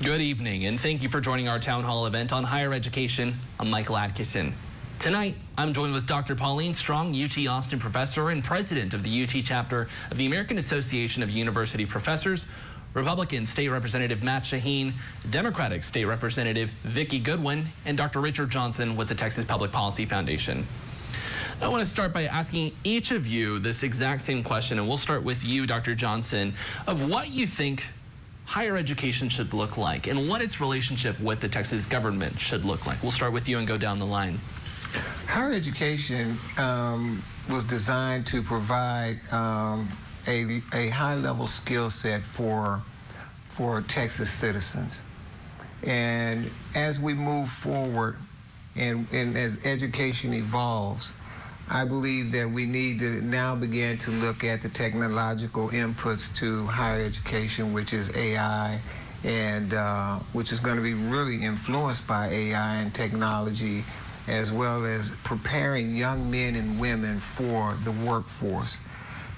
Good evening, and thank you for joining our town hall event on higher education. I'm Michael Atkinson. Tonight, I'm joined with Dr. Pauline Strong, UT Austin professor and president of the UT chapter of the American Association of University Professors, Republican State Representative Matt Shaheen, Democratic State Representative Vikki Goodwin, and Dr. Richard Johnson with the Texas Public Policy Foundation. I want to start by asking each of you this exact same question, and we'll start with you, Dr. Johnson, of what you think higher education should look like and what its relationship with the Texas government should look like. We'll start with you and go down the line. Higher education was designed to provide a high-level skill set for Texas citizens. And as we move forward and as education evolves, I believe that we need to now begin to look at the technological inputs to higher education, which is AI, and which is going to be really influenced by AI and technology, as well as preparing young men and women for the workforce.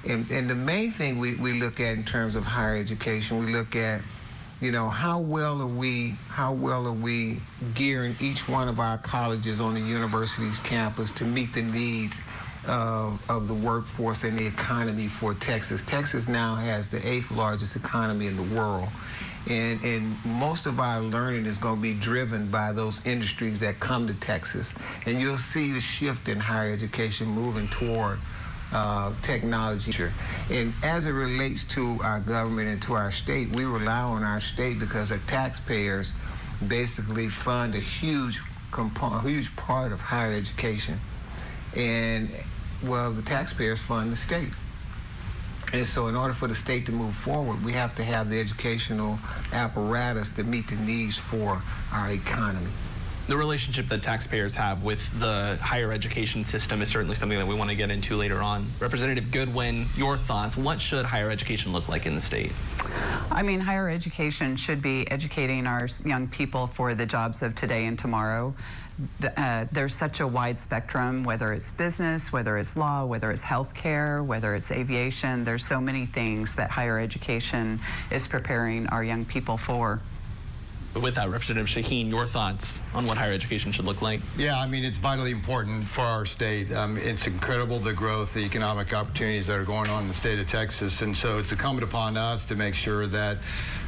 And the main thing we look at in terms of higher education, we look at, you know, how well are we gearing each one of our colleges on the university's campus to meet the needs of the workforce and the economy for Texas. Texas now has the 8th largest economy in the world. And most of our learning is going to be driven by those industries that come to Texas. And you'll see the shift in higher education moving toward technology. And as it relates to our government and to our state, we rely on our state because the taxpayers basically fund a huge part of higher education. And, well, the taxpayers fund the state. And so in order for the state to move forward, we have to have the educational apparatus to meet the needs for our economy. The relationship that taxpayers have with the higher education system is certainly something that we want to get into later on. Representative Goodwin, your thoughts. What should higher education look like in the state? I mean, higher education should be educating our young people for the jobs of today and tomorrow. There's such a wide spectrum, whether it's business, whether it's law, whether it's healthcare, whether it's aviation. There's so many things that higher education is preparing our young people for. With that, Representative Shaheen, your thoughts on what higher education should look like? Yeah, I mean, it's vitally important for our state. It's incredible, the growth, the economic opportunities that are going on in the state of Texas. And so it's incumbent upon us to make sure that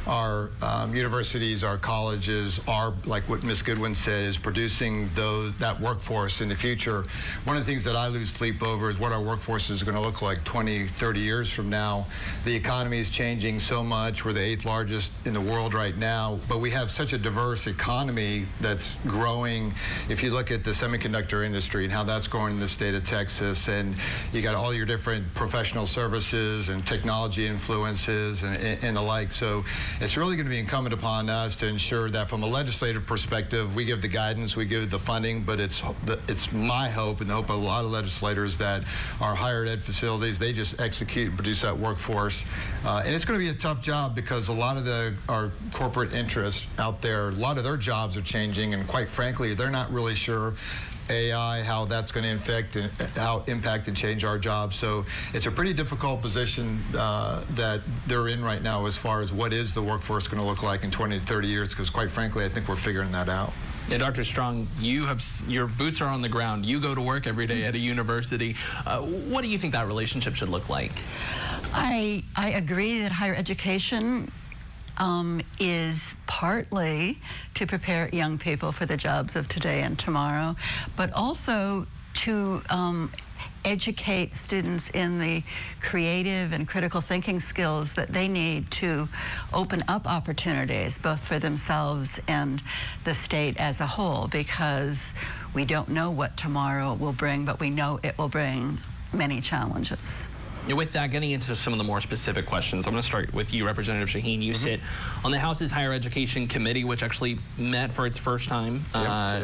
our universities, our colleges are, like what Ms. Goodwin said, is producing that workforce in the future. One of the things that I lose sleep over is what our workforce is going to look like 20, 30 years from now. The economy is changing so much. We're the 8th largest in the world right now, but we have such a diverse economy that's growing. If you look at the semiconductor industry and how that's growing in the state of Texas, and you got all your different professional services and technology influences and the like. So it's really going to be incumbent upon us to ensure that from a legislative perspective, we give the guidance, we give the funding, but it's my hope and the hope of a lot of legislators that our higher ed facilities, they just execute and produce that workforce. And it's going to be a tough job because a lot of our corporate interests out there, a lot of their jobs are changing, and quite frankly, they're not really sure AI, how that's going to impact and change our jobs. So it's a pretty difficult position that they're in right now as far as what is the workforce going to look like in 20 to 30 years, because quite frankly, I think we're figuring that out. Yeah, Dr. Strong, your boots are on the ground. You go to work every day at a university. What do you think that relationship should look like? I agree that higher education is partly to prepare young people for the jobs of today and tomorrow, but also to educate students in the creative and critical thinking skills that they need to open up opportunities, both for themselves and the state as a whole, because we don't know what tomorrow will bring, but we know it will bring many challenges. With that, getting into some of the more specific questions, I'm going to start with you, Representative Shaheen. You sit on the House's Higher Education Committee, which actually met for its first time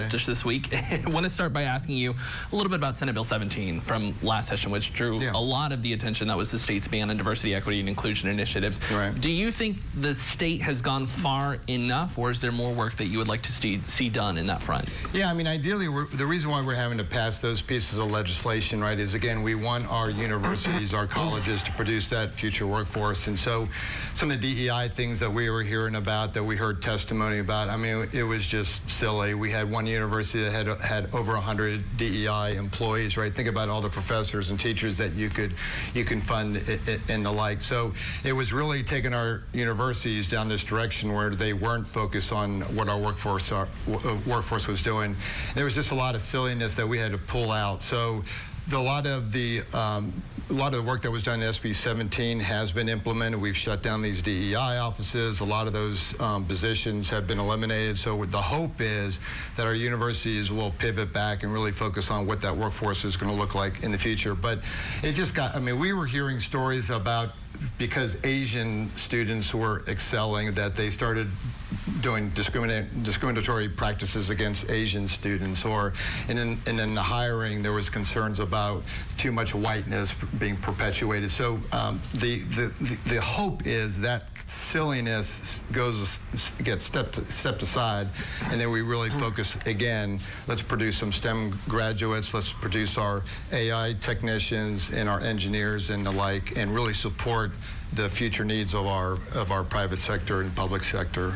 just this week. I want to start by asking you a little bit about Senate Bill 17 from last session, which drew a lot of the attention. That was the state's ban on diversity, equity, and inclusion initiatives. Right. Do you think the state has gone far enough, or is there more work that you would like to see done in that front? Yeah, I mean, ideally, the reason why we're having to pass those pieces of legislation, right, is, again, we want our universities, our colleges to produce that future workforce. And so some of the DEI things that we were hearing about, that we heard testimony about, I mean, it was just silly. We had one university that had over 100 DEI employees, right? Think about all the professors and teachers that you can fund and the like. So it was really taking our universities down this direction where they weren't focused on what our workforce was doing. There was just a lot of silliness that we had to pull out. So a lot of the work that was done in SB 17 has been implemented. We've shut down these DEI offices. A lot of those positions have been eliminated. So the hope is that our universities will pivot back and really focus on what that workforce is going to look like in the future. But it just got, I mean, we were hearing stories about, because Asian students were excelling, that they started doing discriminatory practices against Asian students, and then the hiring, there was concerns about too much whiteness being perpetuated. So the hope is that silliness gets stepped aside, and then we really focus again. Let's produce some STEM graduates. Let's produce our AI technicians and our engineers and the like, and really support the future needs of our private sector and public sector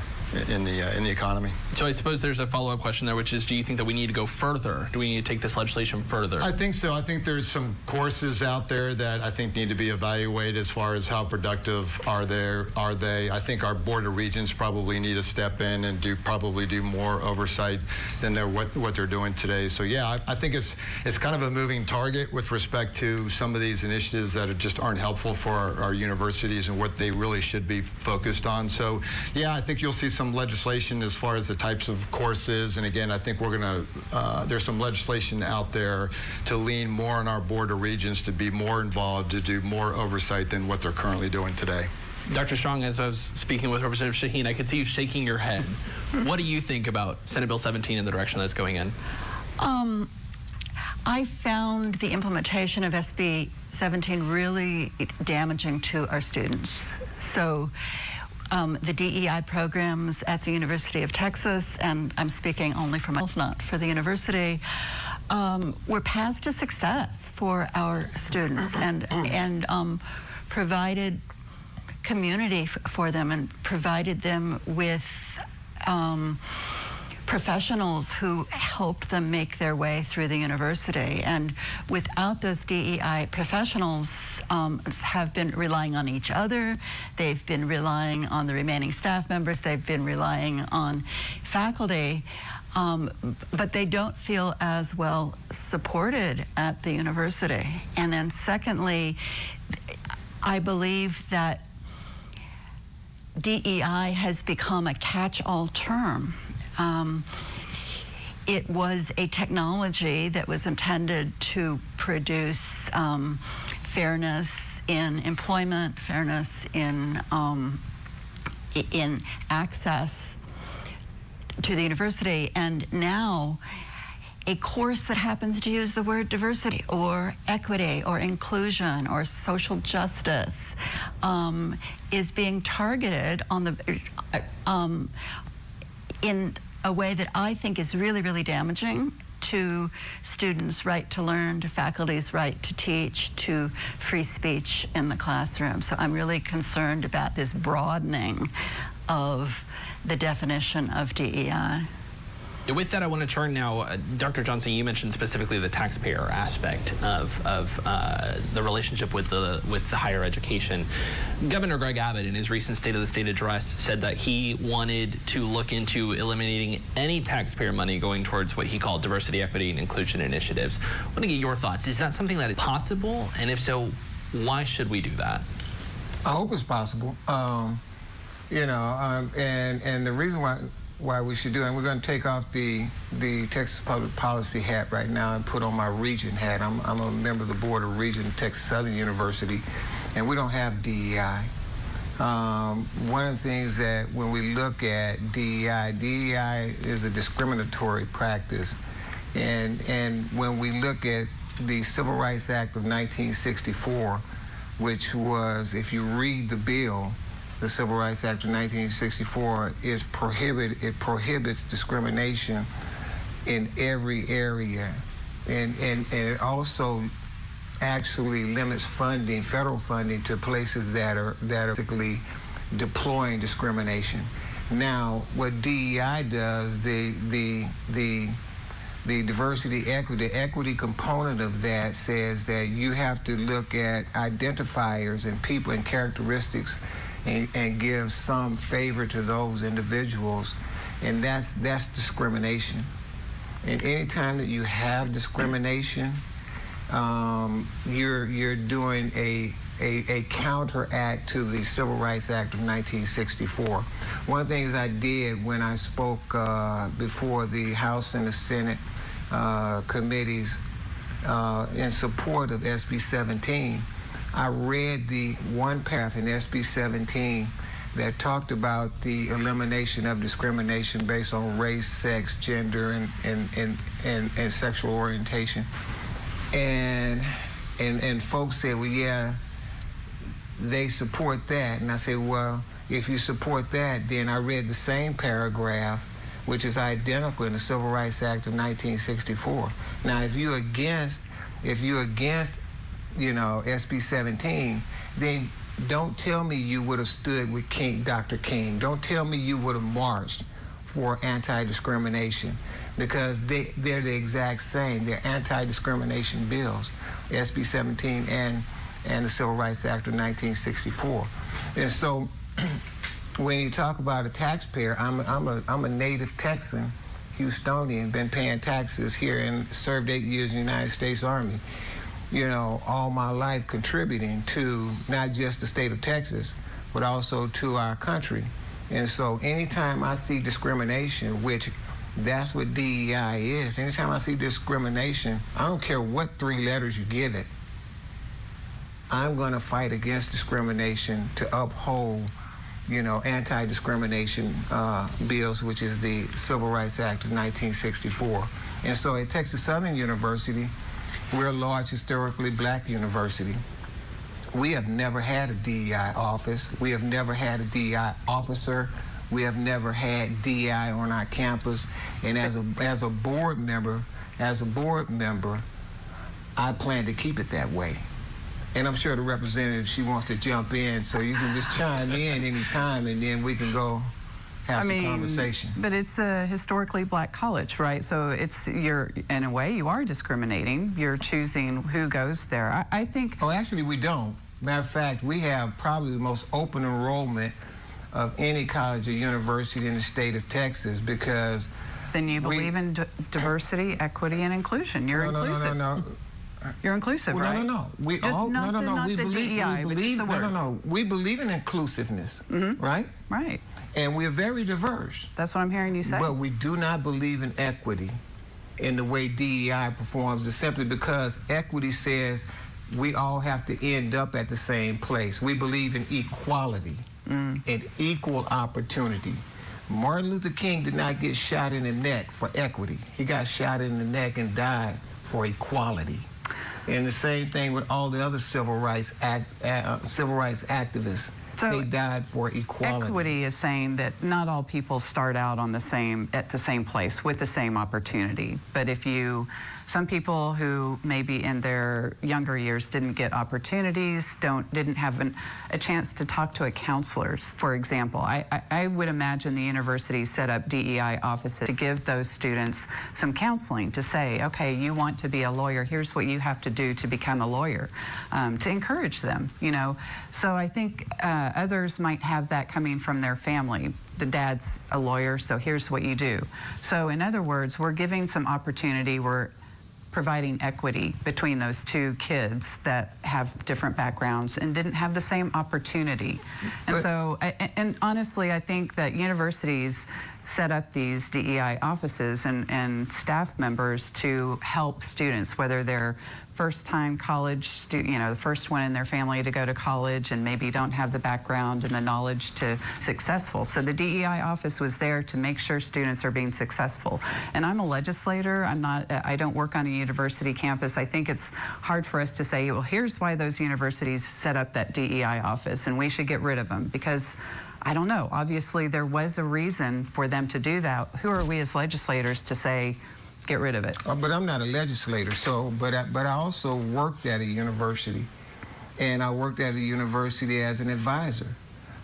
in the economy. So I suppose there's a follow-up question there, which is, do you think that we need to go further? Do we need to take this legislation further? I think so. I think there's some courses out there that I think need to be evaluated as far as how productive are they. I think our Board of Regents probably need to step in and probably do more oversight than what they're doing today. So yeah, I think it's kind of a moving target with respect to some of these initiatives that just aren't helpful for our universities and what they really should be focused on. So yeah, I think you'll see some legislation as far as the types of courses, and again, I think we're going to, there's some legislation out there to lean more on our Board of Regents to be more involved, to do more oversight than what they're currently doing today. Dr. Strong, as I was speaking with Representative Shaheen, I could see you shaking your head. What do you think about Senate Bill 17 and the direction that's going in? I found the implementation of SB 17 really damaging to our students. So the DEI programs at the University of Texas, and I'm speaking only for myself, not for the university, were paths to success for our students, and provided community for them, and provided them with professionals who helped them make their way through the university. And without those DEI professionals, have been relying on each other. They've been relying on the remaining staff members. They've been relying on faculty, but they don't feel as well supported at the university. And then secondly, I believe that DEI has become a catch-all term. It was a technology that was intended to produce fairness in employment, fairness in access to the university, and now a course that happens to use the word diversity or equity or inclusion or social justice is being targeted on the in a way that I think is really, really damaging to students' right to learn, to faculty's right to teach, to free speech in the classroom. So I'm really concerned about this broadening of the definition of DEI. With that, I want to turn now, Dr. Johnson, you mentioned specifically the taxpayer aspect of the relationship with the higher education. Governor Greg Abbott, in his recent State of the State address, said that he wanted to look into eliminating any taxpayer money going towards what he called diversity, equity, and inclusion initiatives. I want to get your thoughts. Is that something that is possible? And if so, why should we do that? I hope it's possible. And the reason why we should do it, and we're going to take off the Texas Public Policy hat right now and put on my Regent hat. I'm a member of the Board of Regents at Texas Southern University, and we don't have DEI. One of the things that when we look at DEI is a discriminatory practice, and when we look at the Civil Rights Act of 1964, which was, if you read the bill, the Civil Rights Act of 1964 it prohibits discrimination in every area, and it also actually limits funding, federal funding, to places that are basically deploying discrimination. Now, what DEI does, the diversity equity, the equity component of that says that you have to look at identifiers and people and characteristics and give some favor to those individuals, and that's discrimination. And anytime that you have discrimination, you're doing a counteract to the Civil Rights Act of 1964. One of the things I did when I spoke before the House and the Senate committees in support of SB 17, I read the one paragraph in SB 17 that talked about the elimination of discrimination based on race, sex, gender, and sexual orientation. And folks said, well, yeah, they support that. And I said, well, if you support that, then I read the same paragraph, which is identical in the Civil Rights Act of 1964. Now, if you're against, you know, SB 17, then don't tell me you would have stood with Dr. King. Don't tell me you would have marched for anti-discrimination, because they're the exact same. They're anti-discrimination bills, SB 17 and the Civil Rights Act of 1964. And so when you talk about a taxpayer, I'm a native Texan, Houstonian, been paying taxes here and served 8 years in the United States Army. You know, all my life contributing to not just the state of Texas, but also to our country. And so anytime I see discrimination, which that's what DEI is, anytime I see discrimination, I don't care what 3 letters you give it, I'm going to fight against discrimination to uphold, you know, anti-discrimination bills, which is the Civil Rights Act of 1964. And so at Texas Southern University, we're a large historically black university. We have never had a DEI office. We have never had a DEI officer. We have never had DEI on our campus. And as a board member, I plan to keep it that way. And I'm sure the representative, she wants to jump in, so you can just chime in anytime, and then we can go have some conversation. But it's a historically black college, right? So in a way, you are discriminating. You're choosing who goes there. I think. Oh, actually, we don't. Matter of fact, we have probably the most open enrollment of any college or university in the state of Texas, because. Then you believe in diversity, equity, and inclusion. You're inclusive. No. You're inclusive, well, right? No. We believe in inclusiveness, right? Right. And we're very diverse. That's what I'm hearing you say. But we do not believe in equity in the way DEI performs. It's simply because equity says we all have to end up at the same place. We believe in equality and equal opportunity. Martin Luther King did not get shot in the neck for equity. He got shot in the neck and died for equality. And the same thing with all the other civil rights activists. So they died for equality. Equity is saying that not all people start out at the same place with the same opportunity. But some people who maybe in their younger years didn't get opportunities, didn't have a chance to talk to a counselor, for example. I would imagine the university set up DEI offices to give those students some counseling, to say, okay, you want to be a lawyer, here's what you have to do to become a lawyer, to encourage them, you know. So I think others might have that coming from their family. The dad's a lawyer, so here's what you do. So in other words, we're giving some opportunity, we're providing equity between those 2 kids that have different backgrounds and didn't have the same opportunity. And honestly, I think that universities set up these DEI offices and staff members to help students, whether they're first-time college student, you know, the first one in their family to go to college and maybe don't have the background and the knowledge to successful. So the DEI office was there to make sure students are being successful. And I'm a legislator. I don't work on a university campus. I think it's hard for us to say, well, here's why those universities set up that DEI office and we should get rid of them, because I don't know. Obviously, there was a reason for them to do that. Who are we as legislators to say, get rid of it. But I'm not a legislator, so, but I also worked at a university, and I worked at a university as an advisor.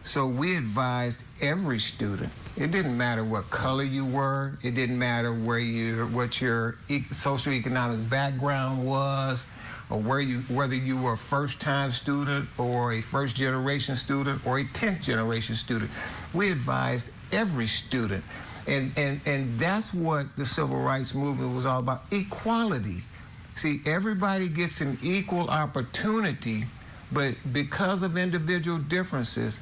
So we advised every student. It didn't matter what color you were. It didn't matter what your socioeconomic background was, or whether you were a first-time student or a first-generation student or a 10th-generation student. We advised every student. And that's what the civil rights movement was all about, equality. See, everybody gets an equal opportunity, but because of individual differences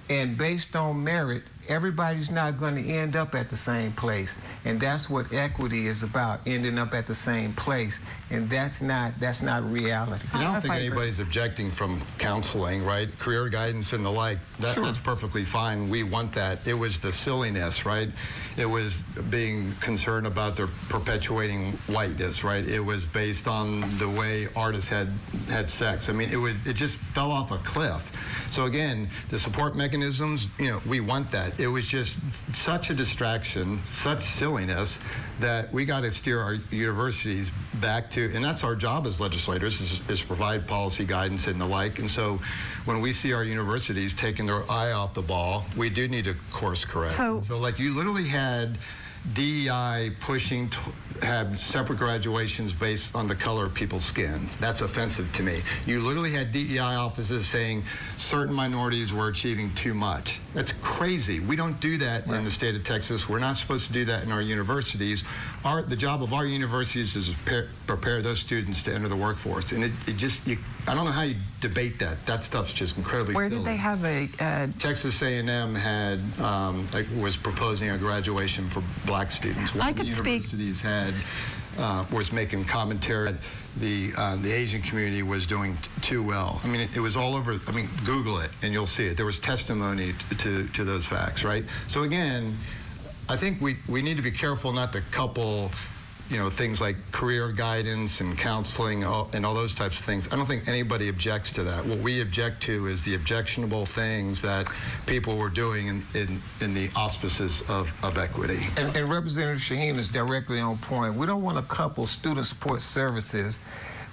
and based on merit, everybody's not going to end up at the same place. And that's what equity is about, ending up at the same place. And that's not reality. I don't think anybody's objecting from counseling, right? Career guidance and the like, that's perfectly fine. We want that. It was the silliness, right? It was being concerned about their perpetuating whiteness, right? It was based on the way artists had sex. I mean, it just fell off a cliff. So again, the support mechanisms, we want that. It was just such a distraction, such silliness, that we got to steer our universities back to, and that's our job as legislators, is provide policy guidance and the like. And so when we see our universities taking their eye off the ball, we do need to course correct. So like, you literally had DEI pushing to have separate graduations based on the color of people's skins. That's offensive to me. You literally had DEI offices saying certain minorities were achieving too much. That's crazy. We don't do that in the state of Texas. We're not supposed to do that in our universities. The job of our universities is to prepare those students to enter the workforce. And I don't know how you debate that. That stuff's just incredibly silly. Where did they have a... Texas A&M was proposing a graduation for black students. One of the universities was making commentary that the Asian community was doing too well. I mean, it was all over. I mean, Google it and you'll see it. There was testimony to those facts, right? So again, I think we need to be careful not to couple, things like career guidance and counseling and all those types of things. I don't think anybody objects to that. What we object to is the objectionable things that people were doing in the auspices of equity. And Representative Shaheen is directly on point. We don't want to couple student support services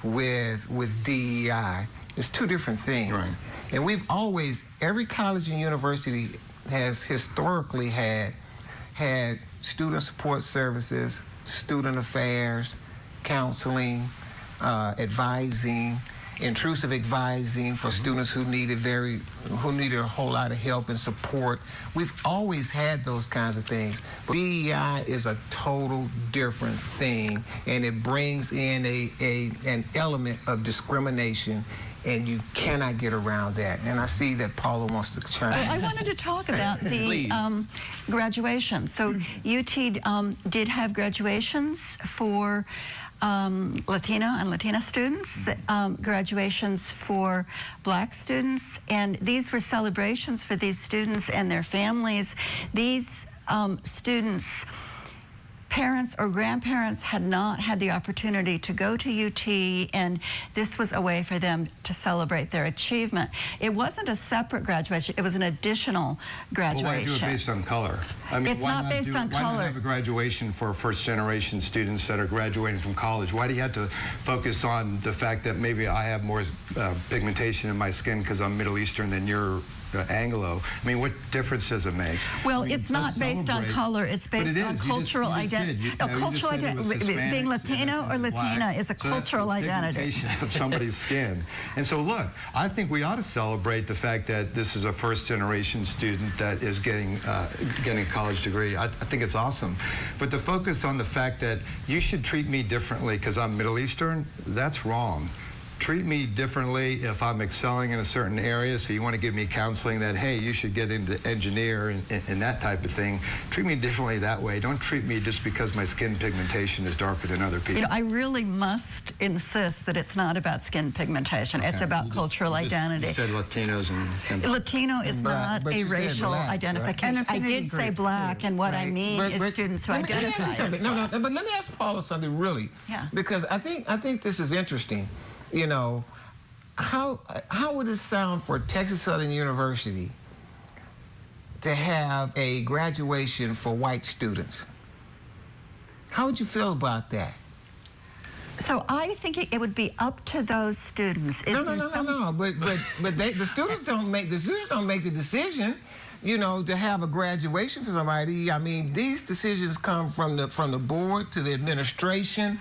with DEI. It's two different things. Right. And every college and university has historically had student support services, student affairs, counseling, advising, intrusive advising for students who needed a whole lot of help and support. We've always had those kinds of things. But DEI is a total different thing, and it brings in an element of discrimination, and you cannot get around that. And I see that Paula wants to chime in. I wanted to talk about the graduation. So UT did have graduations for Latino and Latina students, graduations for black students, and these were celebrations for these students and their families. These students' parents or grandparents had not had the opportunity to go to UT, and this was a way for them to celebrate their achievement. It wasn't a separate graduation, it was an additional graduation. Well, why do it based on color? I mean, it's not based on color. Why not have a graduation for first-generation students that are graduating from college? Why do you have to focus on the fact that maybe I have more pigmentation in my skin because I'm Middle Eastern than you're Anglo? I mean, what difference does it make? Well, it's not based on color. It's based on cultural identity. No, cultural identity. Being Latino or Latina is a cultural identity. Pigmentation of somebody's skin. And so, look, I think we ought to celebrate the fact that this is a first-generation student that is getting a college degree. I think it's awesome. But to focus on the fact that you should treat me differently because I'm Middle Eastern, that's wrong. Treat me differently if I'm excelling in a certain area, so you want to give me counseling that, hey, you should get into engineer and that type of thing. Treat me differently that way. Don't treat me just because my skin pigmentation is darker than other people. I really must insist that it's not about skin pigmentation. It's about cultural identity. You said Latinos and Latino is not a racial identification. Right? I did say black, and what I mean is students who identify as black. No, but let me ask Paula something really, because I think this is interesting. How would it sound for Texas Southern University to have a graduation for white students? How would you feel about that? So I think it would be up to those students. No. But the students don't make the decision, you know, to have a graduation for somebody. I mean, these decisions come from the board to the administration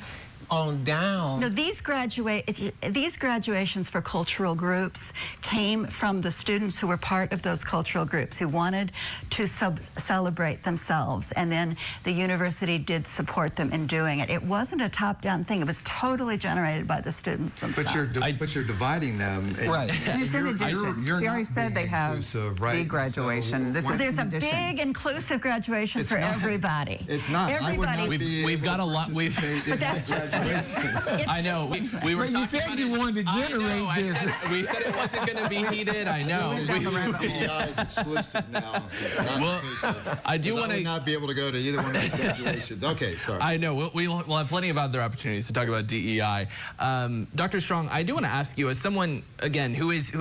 on down. No, these graduations for cultural groups came from the students who were part of those cultural groups who wanted to celebrate themselves, and then the university did support them in doing it. It wasn't a top-down thing. It was totally generated by the students themselves. But you're dividing them. Right. And it's in addition. She already said they have the graduation. So This is There's in a addition. big inclusive graduation for everybody. It's not. Everybody. We've got a lot. But that's I know. We were But talking you said about you it. wanted to generate I know, this. we said it wasn't going to be heated. I know. DEI is exclusive now. Well, I do want I to would not be able to go to either one of the graduations. Okay, sorry. I know. We'll have plenty of other opportunities to talk about DEI. Dr. Strong, I do want to ask you, as someone, again, who is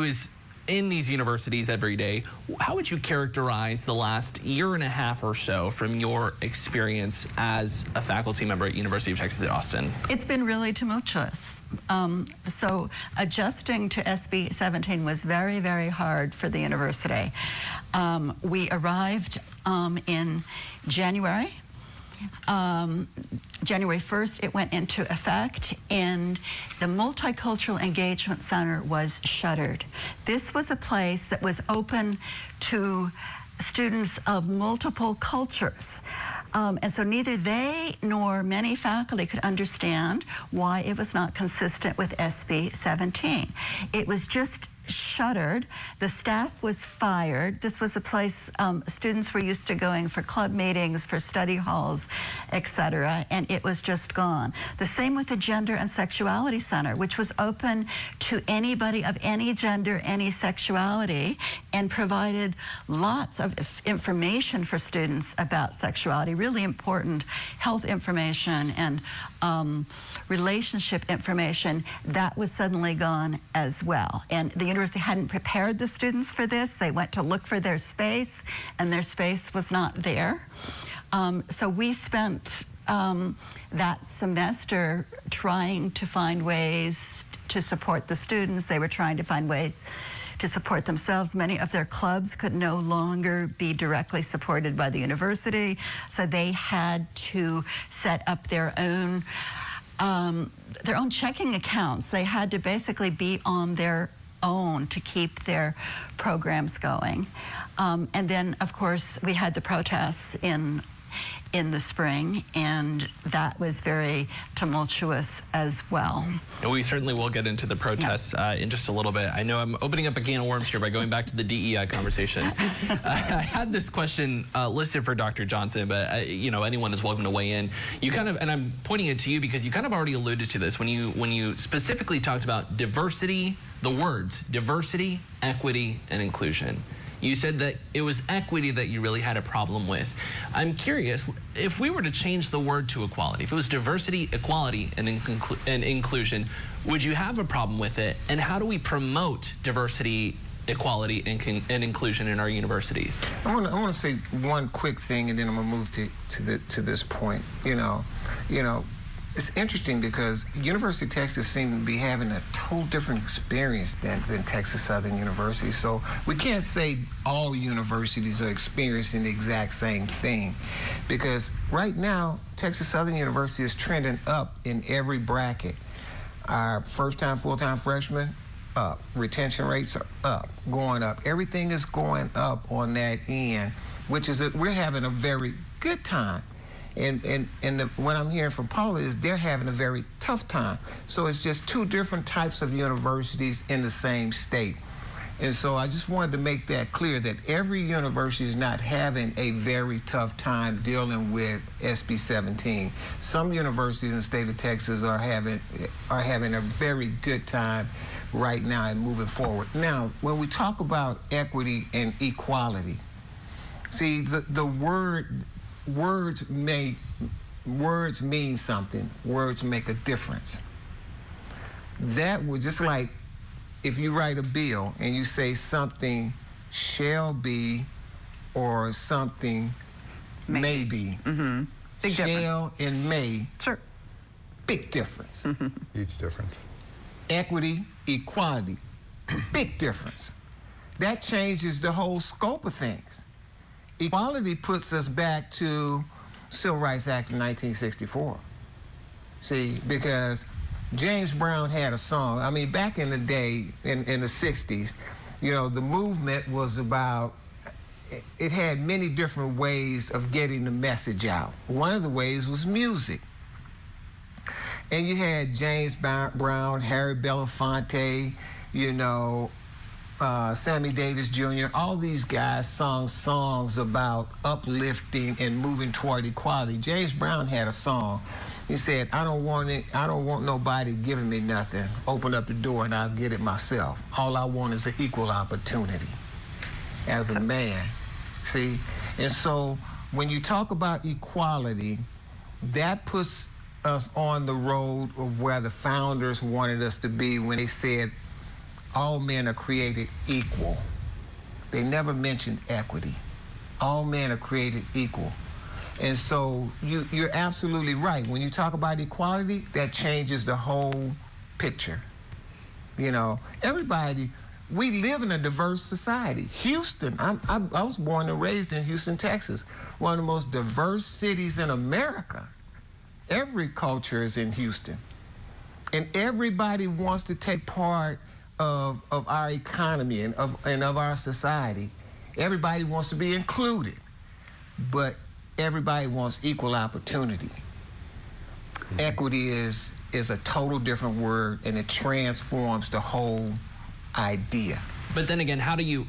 in these universities every day, how would you characterize the last year and a half or so from your experience as a faculty member at University of Texas at Austin? It's been really tumultuous. So adjusting to SB 17 was very, very hard for the university. We arrived in January. January 1st, it went into effect, and the Multicultural Engagement Center was shuttered. This was a place that was open to students of multiple cultures. And so neither they nor many faculty could understand why it was not consistent with SB 17. It was just shuttered. The staff was fired. This was a place students were used to going for club meetings, for study halls, etc., and it was just gone. The same with the Gender and Sexuality Center, which was open to anybody of any gender, any sexuality, and provided lots of information for students about sexuality, really important health information and relationship information. That was suddenly gone as well. And the university hadn't prepared the students for this. They went to look for their space, and their space was not there. So we spent that semester trying to find ways to support the students. They were trying to find ways to support themselves. Many of their clubs could no longer be directly supported by the university, so they had to set up their own checking accounts. They had to basically be on their own to keep their programs going. And then, of course, we had the protests in the spring, and that was very tumultuous as well. And we certainly will get into the protests in just a little bit. I know I'm opening up a can of worms here by going back to the DEI conversation. I had this question listed for Dr. Johnson, but you know, anyone is welcome to weigh in. You kind of, and I'm pointing it to you because you kind of already alluded to this when you specifically talked about diversity, the words diversity, equity, and inclusion. You said that it was equity that you really had a problem with. I'm curious, if we were to change the word to equality, if it was diversity, equality, and inclusion, would you have a problem with it? And how do we promote diversity, equality, and inclusion in our universities? I want to say one quick thing, and then I'm going to move to this point. You know, it's interesting because University of Texas seems to be having a total different experience than Texas Southern University. So we can't say all universities are experiencing the exact same thing, because right now Texas Southern University is trending up in every bracket. Our first-time, full-time freshmen, up. Retention rates are up, going up. Everything is going up on that end, which is we're having a very good time. And what I'm hearing from Paula is they're having a very tough time. So it's just two different types of universities in the same state. And so I just wanted to make that clear, that every university is not having a very tough time dealing with SB 17. Some universities in the state of Texas are having a very good time right now and moving forward. Now, when we talk about equity and equality, see, the words mean something. Words make a difference. That was just like if you write a bill and you say something shall be or something may be. Mm-hmm. Big Shell and May, Sure. big difference. Huge difference. Equity, equality, big difference. That changes the whole scope of things. Equality puts us back to Civil Rights Act of 1964. See, because James Brown had a song. I mean, back in the day, in the 60s, you know, the movement was about, it had many different ways of getting the message out. One of the ways was music. And you had James Brown, Harry Belafonte, you know, Sammy Davis Jr., all these guys sung songs about uplifting and moving toward equality. James Brown had a song. He said, I don't want nobody giving me nothing. Open up the door and I'll get it myself. All I want is an equal opportunity as a man. See? And so when you talk about equality, that puts us on the road of where the founders wanted us to be when they said all men are created equal. They never mentioned equity. All men are created equal. And so you're absolutely right. When you talk about equality, that changes the whole picture. You know, everybody, we live in a diverse society. Houston, I was born and raised in Houston, Texas, one of the most diverse cities in America. Every culture is in Houston. And everybody wants to take part of our economy and of our society. Everybody wants to be included, but everybody wants equal opportunity. Equity is a total different word, and it transforms the whole idea. But then again, how do you,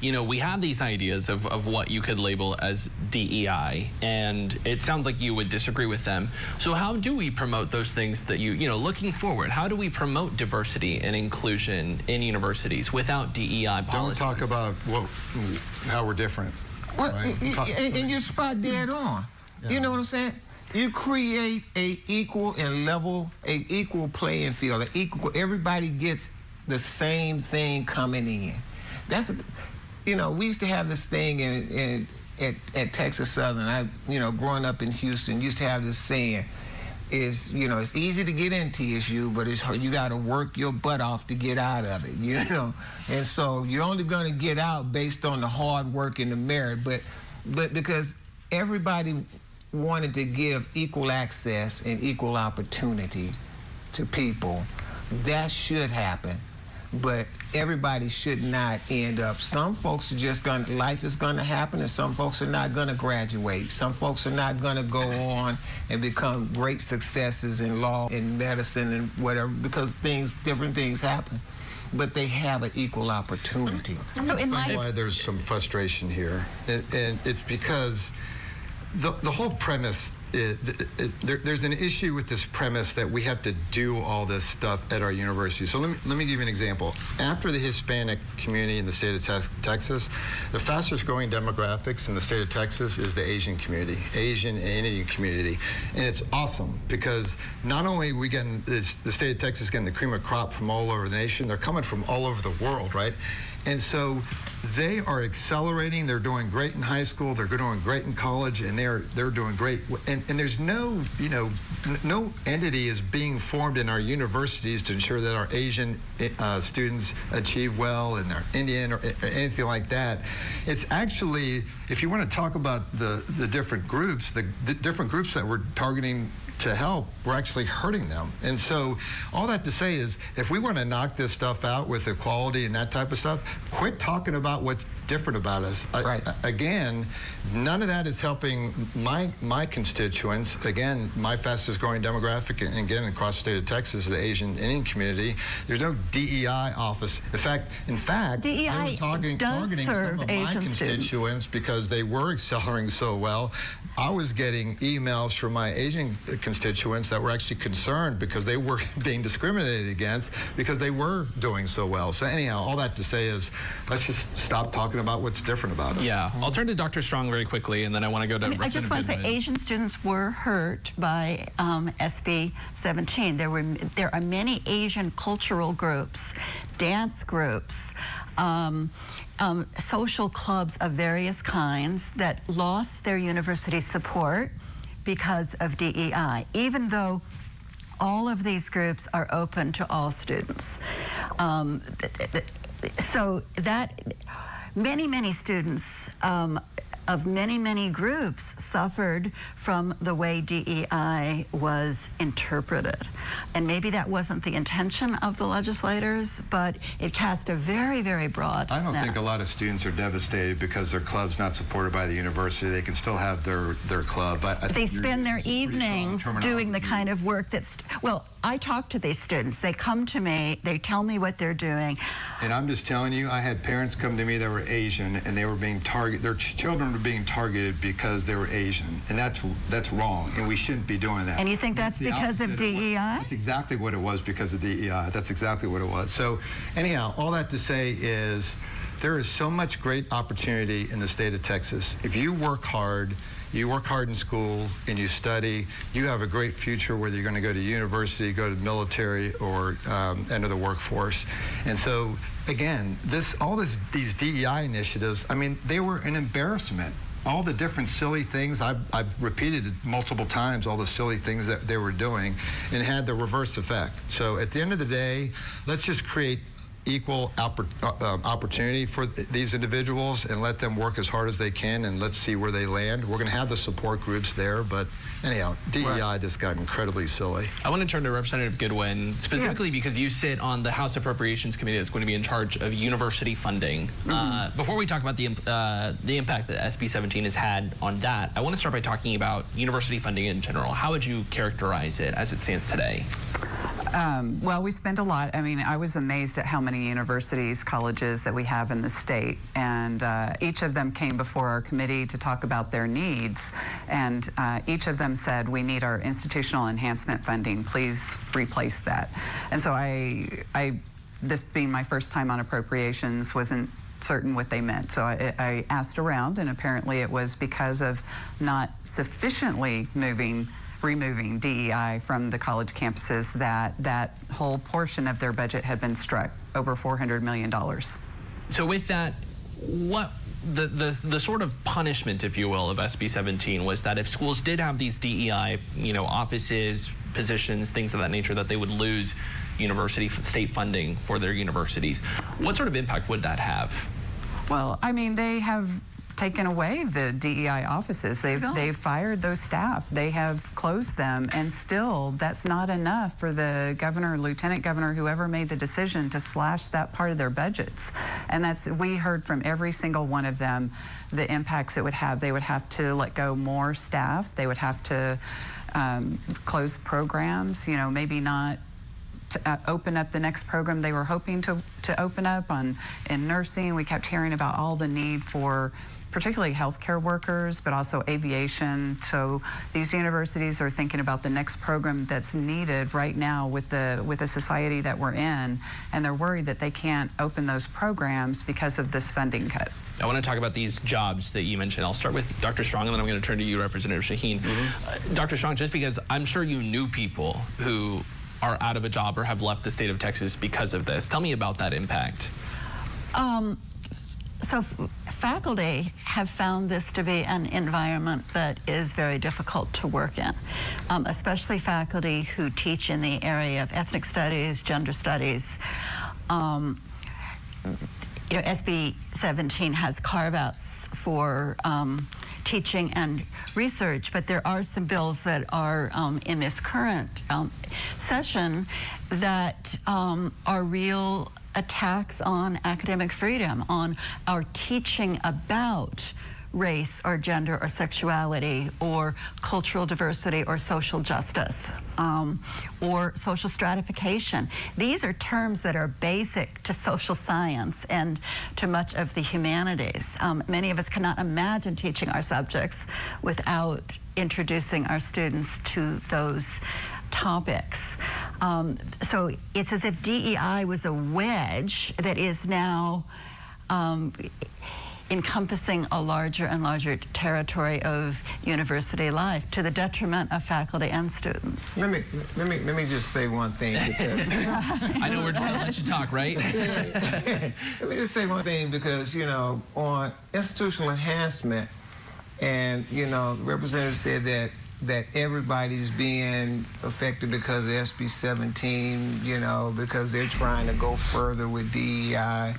you know, we have these ideas of what you could label as DEI, and it sounds like you would disagree with them. So how do we promote those things that you know, looking forward, how do we promote diversity and inclusion in universities without DEI policies? Don't talk about how we're different. Well, right? and you're spot dead on. Yeah. You know what I'm saying? You create a equal and level, a equal playing field, everybody gets the same thing coming in. You know, we used to have this thing at Texas Southern. You know, growing up in Houston, used to have this saying, you know, it's easy to get in TSU, but you got to work your butt off to get out of it, you know? And so you're only going to get out based on the hard work and the merit, but because everybody wanted to give equal access and equal opportunity to people, that should happen. But everybody should not end up. Some folks are just life is going to happen, and some folks are not going to graduate. Some folks are not going to go on and become great successes in law and medicine and whatever, because different things happen. But they have an equal opportunity. So why there's some frustration here, and it's because the whole premise. There's an issue with this premise that we have to do all this stuff at our university. So let me give you an example. After the Hispanic community in the state of Texas, the fastest growing demographics in the state of Texas is the Asian community, Asian and Indian community. And it's awesome because not only are we getting the state of Texas getting the cream of crop from all over the nation, they're coming from all over the world, right? And so they are accelerating. They're doing great in high school. They're doing great in college, and they're doing great. And there's no entity is being formed in our universities to ensure that our Asian students achieve well, and they're Indian or anything like that. It's actually, if you want to talk about the different groups, the different groups that we're targeting to help, we're actually hurting them. And so all that to say is, if we want to knock this stuff out with equality and that type of stuff, quit talking about what's different about us. Right. Again, none of that is helping my constituents. Again, my fastest growing demographic, and again, across the state of Texas, the Asian Indian community. There's no DEI office. In fact, DEI they were targeting some of my constituents because they were accelerating so well. I was getting emails from my Asian constituents that were actually concerned because they were being discriminated against because they were doing so well. So anyhow, all that to say is, let's just stop talking about what's different about us. Yeah, I'll turn to Dr. Strong very quickly, and then I want to go to I just want to say Asian students were hurt by SB 17. There are many Asian cultural groups, dance groups, social clubs of various kinds that lost their university support because of DEI, even though all of these groups are open to all students. So that many students of many groups suffered from the way DEI was interpreted. And maybe that wasn't the intention of the legislators, but it cast a very broad I don't net. think a lot of students are devastated because their club's not supported by the university. They can still have their club. They spend their evenings doing the kind of work that's, well, I talk to these students. They come to me, they tell me what they're doing. And I'm just telling you, I had parents come to me that were Asian, and they were being targeted. Their children were being targeted because they were Asian, and that's wrong, and we shouldn't be doing that. And you think that's because of DEI? That's exactly what it was, because of DEI. That's exactly what it was. So anyhow, all that to say is there is so much great opportunity in the state of Texas. If you work hard in school, and you study, you have a great future, whether you're going to go to university, go to the military, or enter the workforce. And so, again, these DEI initiatives, I mean, they were an embarrassment. All the different silly things, I've repeated it multiple times, all the silly things that they were doing, and it had the reverse effect. So at the end of the day, let's just create equal opportunity for these individuals and let them work as hard as they can, and let's see where they land. We're going to have the support groups there, but anyhow, DEI just got incredibly silly. I want to turn to Representative Goodwin, specifically because you sit on the House Appropriations Committee that's going to be in charge of university funding. Before we talk about the impact that SB 17 has had on that, I want to start by talking about university funding in general. How would you characterize it as it stands today? Well, we spend a lot. I mean, I was amazed at how many universities, colleges that we have in the state, and each of them came before our committee to talk about their needs, and each of them said, we need our institutional enhancement funding, please replace that. And so this being my first time on appropriations, wasn't certain what they meant. So I asked around, and apparently it was because of not sufficiently removing DEI from the college campuses that whole portion of their budget had been struck, over $400 million. So with that, what the sort of punishment, if you will, of SB 17 was that if schools did have these DEI, offices, positions, things of that nature, that they would lose university state funding for their universities. What sort of impact would that have? Well, I mean, they have taken away the DEI offices. They've fired those staff. They have closed them, and still that's not enough for the governor, lieutenant governor, whoever made the decision to slash that part of their budgets. And we heard from every single one of them the impacts it would have. They would have to let go more staff. They would have to close programs, maybe not to open up the next program they were hoping to open up in nursing. We kept hearing about all the need for particularly healthcare workers, but also aviation. So these universities are thinking about the next program that's needed right now with the society that we're in, and they're worried that they can't open those programs because of this funding cut. I want to talk about these jobs that you mentioned. I'll start with Dr. Strong, and then I'm going to turn to you, Representative Shaheen. Dr. Strong, just because I'm sure you knew people who are out of a job or have left the state of Texas because of this. Tell me about that impact. So faculty have found this to be an environment that is very difficult to work in, especially faculty who teach in the area of ethnic studies, gender studies. SB 17 has carve-outs for teaching and research, but there are some bills that are in this current session that are real attacks on academic freedom, on our teaching about race or gender or sexuality or cultural diversity or social justice or social stratification. These are terms that are basic to social science and to much of the humanities. Many of us cannot imagine teaching our subjects without introducing our students to those topics. So it's as if DEI was a wedge that is now encompassing a larger and larger territory of university life to the detriment of faculty and students. Let me just say one thing, because I know we're trying to let you talk, right? Let me just say one thing, because on institutional enhancement, And, you know, the representative said that everybody's being affected because of SB 17, you know, because they're trying to go further with DEI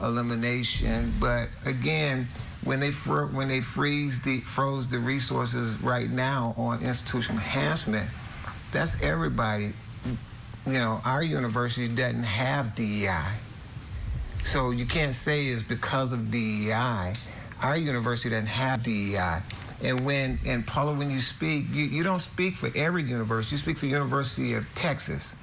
elimination. But again, when they froze the resources right now on institutional enhancement, that's everybody. You know, our university doesn't have DEI. So you can't say it's because of DEI. Our university doesn't have DEI. And Paula, when you speak, you don't speak for every university. You speak for University of Texas.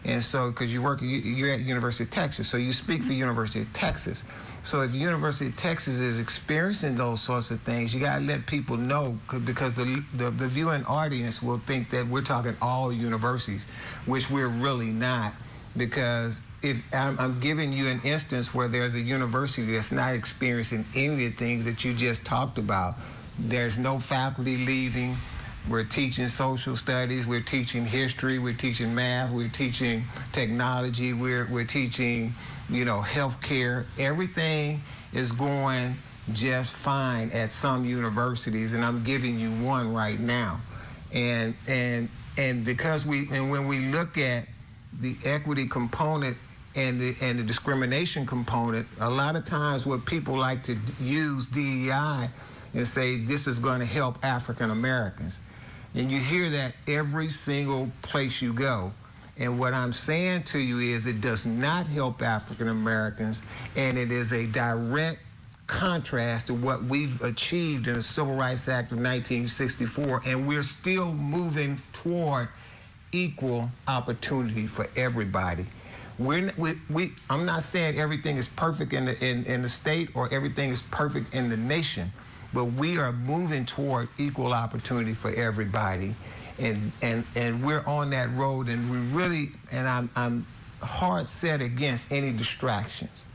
And so, because you're at University of Texas, so you speak for University of Texas. So if University of Texas is experiencing those sorts of things, you gotta let people know, because the viewing audience will think that we're talking all universities, which we're really not. Because if I'm giving you an instance where there's a university that's not experiencing any of the things that you just talked about. There's no faculty leaving. We're teaching social studies, we're teaching history, we're teaching math, we're teaching technology, we're teaching, you know, healthcare. Everything is going just fine at some universities, and I'm giving you one right now. And because when we look at the equity component and the discrimination component, a lot of times what people like to use DEI and say this is going to help African Americans. And you hear that every single place you go. And what I'm saying to you is it does not help African Americans, and it is a direct contrast to what we've achieved in the Civil Rights Act of 1964, and we're still moving toward equal opportunity for everybody. I'm not saying everything is perfect in the state or everything is perfect in the nation, but we are moving toward equal opportunity for everybody, and we're on that road, and we really, and I'm hard set against any distractions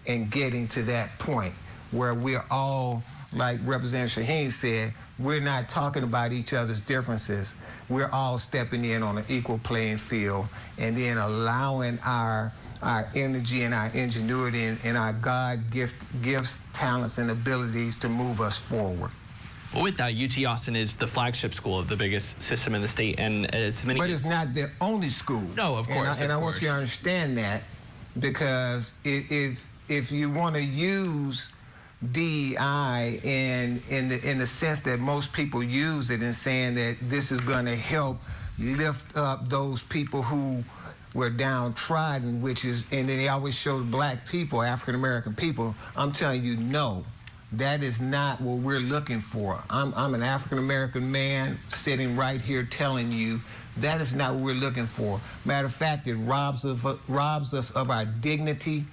in getting to that point where we're all, like Representative Shaheen said, we're not talking about each other's differences. We're all stepping in on an equal playing field, and then allowing our energy and our ingenuity and our God gifts, talents, and abilities to move us forward. Well, with that, UT Austin is the flagship school of the biggest system in the state, and as many. But it's not the only school. No, of course. And I want you to understand that, because if you want to use DEI in the sense that most people use it, and saying that this is going to help lift up those people who were downtrodden, and then they always show Black people, African American people. I'm telling you, no, that is not what we're looking for. I'm an African American man sitting right here telling you that is not what we're looking for. Matter of fact, it robs us of our dignity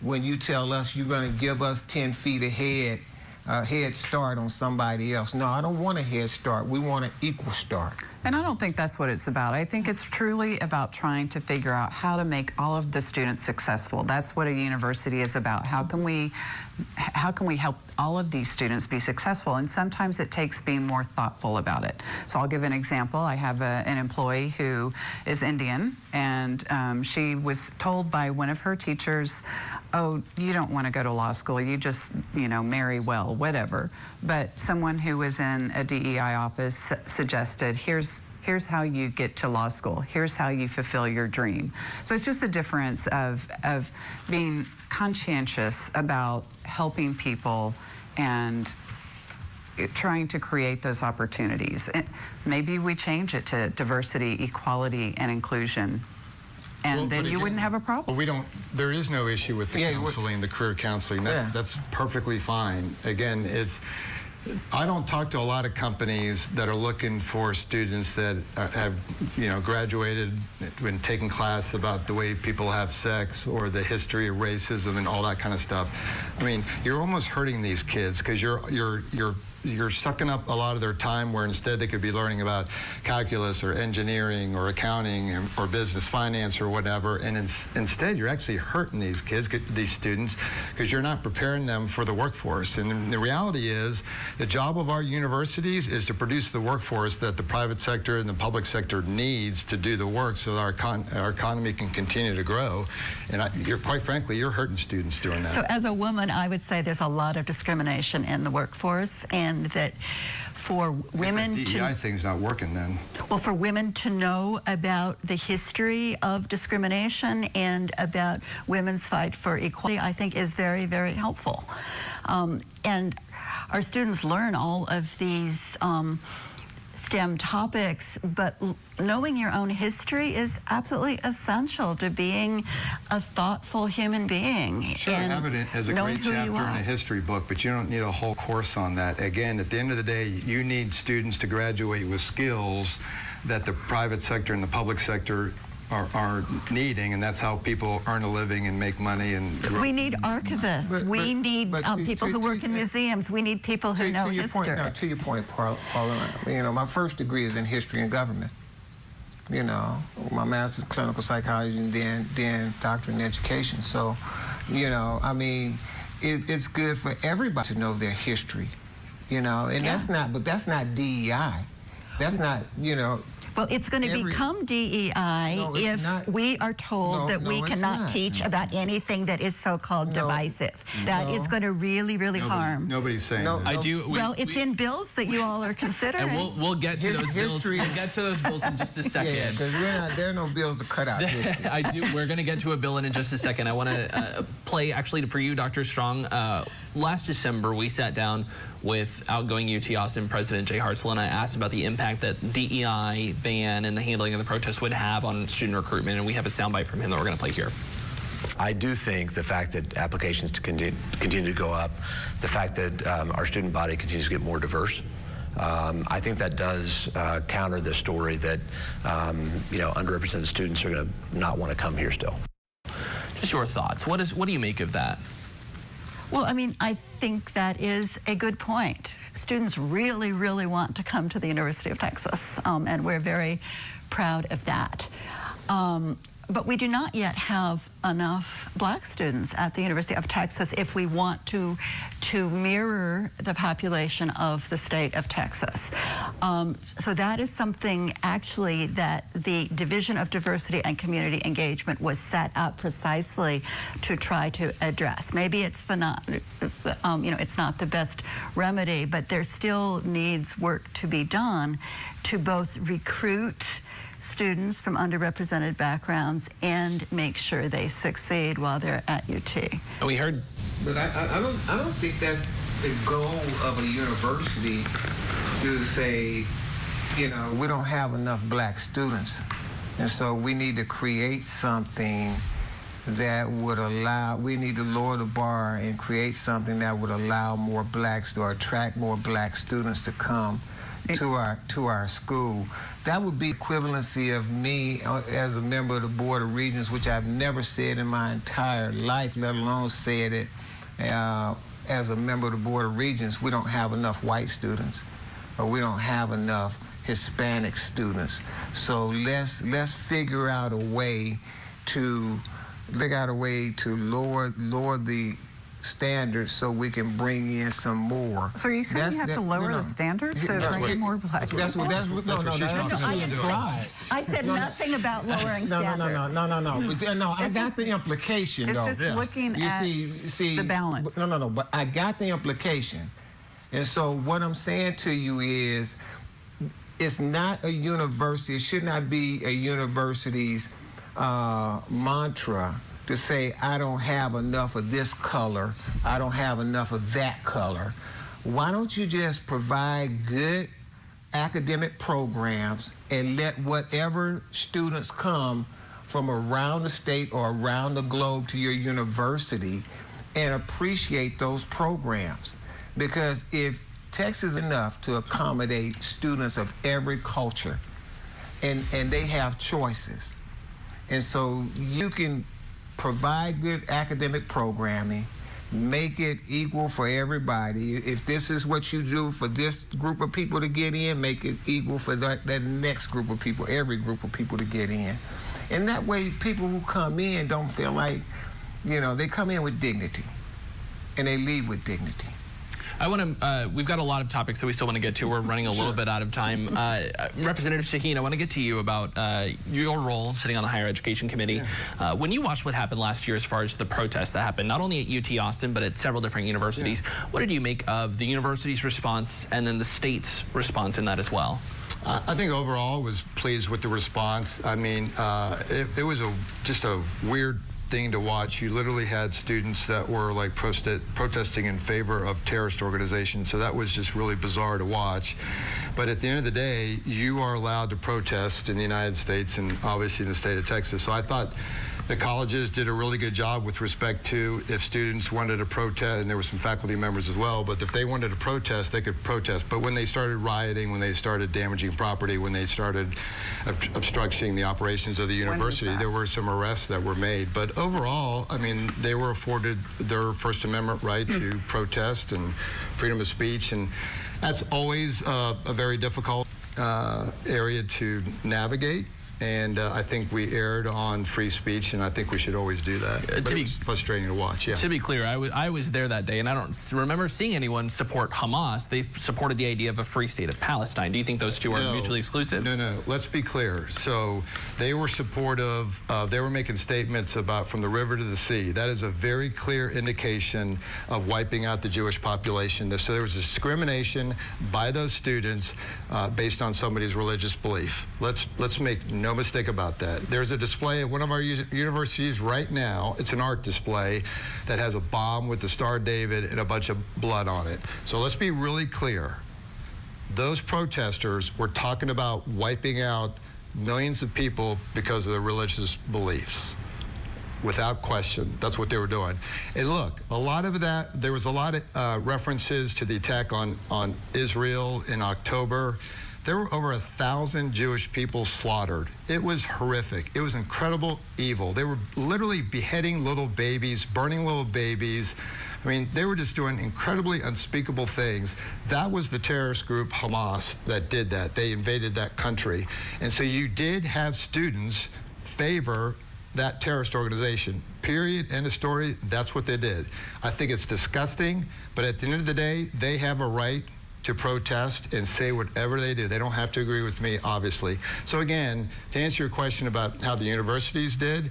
when you tell us you're going to give us 10 feet ahead, head start on somebody else. No, I don't want a head start. We want an equal start. And I don't think that's what it's about. I think it's truly about trying to figure out how to make all of the students successful. That's what a university is about. How can we help all of these students be successful? And sometimes it takes being more thoughtful about it. So I'll give an example. I have an employee who is Indian, and she was told by one of her teachers, oh, you don't want to go to law school, you just, you know, marry well, whatever. But someone who was in a DEI office suggested, here's how you get to law school. Here's how you fulfill your dream. So it's just a difference of being conscientious about helping people and trying to create those opportunities. And maybe we change it to diversity, equality, and inclusion. And then you wouldn't have a problem. Well, there is no issue with the counseling, the career counseling. That's perfectly fine. Again, I don't talk to a lot of companies that are looking for students that have, you know, graduated and taken class about the way people have sex or the history of racism and all that kind of stuff. I mean, you're almost hurting these kids, because you're sucking up a lot of their time, where instead they could be learning about calculus or engineering or accounting or business finance or whatever, and instead you're actually hurting these kids, these students, because you're not preparing them for the workforce. And the reality is, the job of our universities is to produce the workforce that the private sector and the public sector needs to do the work, so that our economy can continue to grow. And quite frankly, you're hurting students doing that. So as a woman, I would say there's a lot of discrimination in the workforce, and and that for women the DEI thing's not working then. well, for women to know about the history of discrimination and about women's fight for equality, I think is very, very helpful. And our students learn all of these STEM topics, but knowing your own history is absolutely essential to being a thoughtful human being. Sure, and have it as a knowing great who chapter you in are. a history book, but you don't need a whole course on that. Again, at the end of the day, you need students to graduate with skills that the private sector and the public sector are needing, and that's how people earn a living and make money and grow. We need archivists. We need people who work in museums. We need people who know history. To your point, Paula, you know, my first degree is in history and government. You know, my master's in clinical psychology and then doctorate in education. So, you know, I mean, it's good for everybody to know their history. You know, and that's not DEI. That's not, you know. Well, it's going to become DEI if we are told that we cannot teach about anything that is so-called divisive. That is going to really, really harm. Nobody's saying that. I do. Well, it's in bills that you all are considering. And we'll get to those bills. We'll get to those bills in just a second. Yeah, because there are no bills to cut out history. We're going to get to a bill in just a second. I want to play, actually, for you, Dr. Strong. Last December, we sat down with outgoing UT Austin President Jay Hartzell, and I asked about the impact that DEI ban and the handling of the protests would have on student recruitment, and we have a soundbite from him that we're going to play here. I do think the fact that applications continue to go up, the fact that our student body continues to get more diverse, I think that does counter the story that you know, underrepresented students are going to not want to come here still. Just your thoughts. What do you make of that? Well, I mean, I think that is a good point. Students really, really want to come to the University of Texas, and we're very proud of that. But we do not yet have enough black students at the University of Texas if we want to mirror the population of the state of Texas. So that is something actually that the Division of Diversity and Community Engagement was set up precisely to try to address. Maybe it's it's not the best remedy, but there still needs work to be done to both recruit students from underrepresented backgrounds and make sure they succeed while they're at UT. And we heard. But I don't think that's the goal of a university to say, you know, we don't have enough black students, and so we need to create something that would allow. We need to lower the bar and create something that would allow more blacks or attract more black students to come to our school. That would be equivalency of me as a member of the Board of Regents, which I've never said in my entire life, let alone said it as a member of the Board of Regents. We don't have enough white students, or we don't have enough Hispanic students. So let's figure out a way to lower the standards so we can bring in some more. So are you saying you have to lower the standards to bring in more black people? That's what she's talking about. I said nothing about lowering standards. No, I got the implication, though. It's just looking at the balance. No, but I got the implication. And so what I'm saying to you is, it's not a university, it should not be a university's mantra to say, I don't have enough of this color, I don't have enough of that color. Why don't you just provide good academic programs and let whatever students come from around the state or around the globe to your university and appreciate those programs? Because if Texas is enough to accommodate students of every culture, and they have choices, and so you can provide good academic programming, make it equal for everybody. If this is what you do for this group of people to get in, make it equal for that next group of people, every group of people to get in. And that way, people who come in don't feel like, you know, they come in with dignity, and they leave with dignity. I want to, we've got a lot of topics that we still want to get to. We're running a little bit out of time. Representative Shaheen, I want to get to you about your role sitting on the Higher Education Committee. Yeah. When you watched what happened last year as far as the protests that happened, not only at UT Austin, but at several different universities, what did you make of the university's response and then the state's response in that as well? I think overall was pleased with the response. I mean, it was just a weird thing to watch. You literally had students that were like protesting in favor of terrorist organizations, so that was just really bizarre to watch. But at the end of the day, you are allowed to protest in the United States and obviously in the state of Texas. So I thought the colleges did a really good job with respect to if students wanted to protest, and there were some faculty members as well, but if they wanted to protest, they could protest. But when they started rioting, when they started damaging property, when they started obstructing the operations of the university, there were some arrests that were made. But overall, I mean, they were afforded their First Amendment right to protest and freedom of speech, and that's always a very difficult area to navigate. And I think we erred on free speech, and I think we should always do that. But it's frustrating to watch, yeah. To be clear, I was there that day, and I don't remember seeing anyone support Hamas. They supported the idea of a free state of Palestine. Do you think those two are mutually exclusive? No. Let's be clear. So they were supportive. They were making statements about from the river to the sea. That is a very clear indication of wiping out the Jewish population. So there was discrimination by those students based on somebody's religious belief. Let's make no mistake about that. There's a display at one of our universities right now. It's an art display that has a bomb with the Star of David and a bunch of blood on it. So let's be really clear. Those protesters were talking about wiping out millions of people because of their religious beliefs. Without question, that's what they were doing. And look, a lot of that, there was a lot of references to the attack on Israel in October. There were over 1,000 Jewish people slaughtered. It was horrific. It was incredible evil. They were literally beheading little babies, burning little babies. I mean, they were just doing incredibly unspeakable things. That was the terrorist group Hamas that did that. They invaded that country. And so you did have students favor that terrorist organization. Period. End of story. That's what they did. I think it's disgusting, but at the end of the day, they have a right to protest and say whatever they do. They don't have to agree with me, obviously. So again, to answer your question about how the universities did,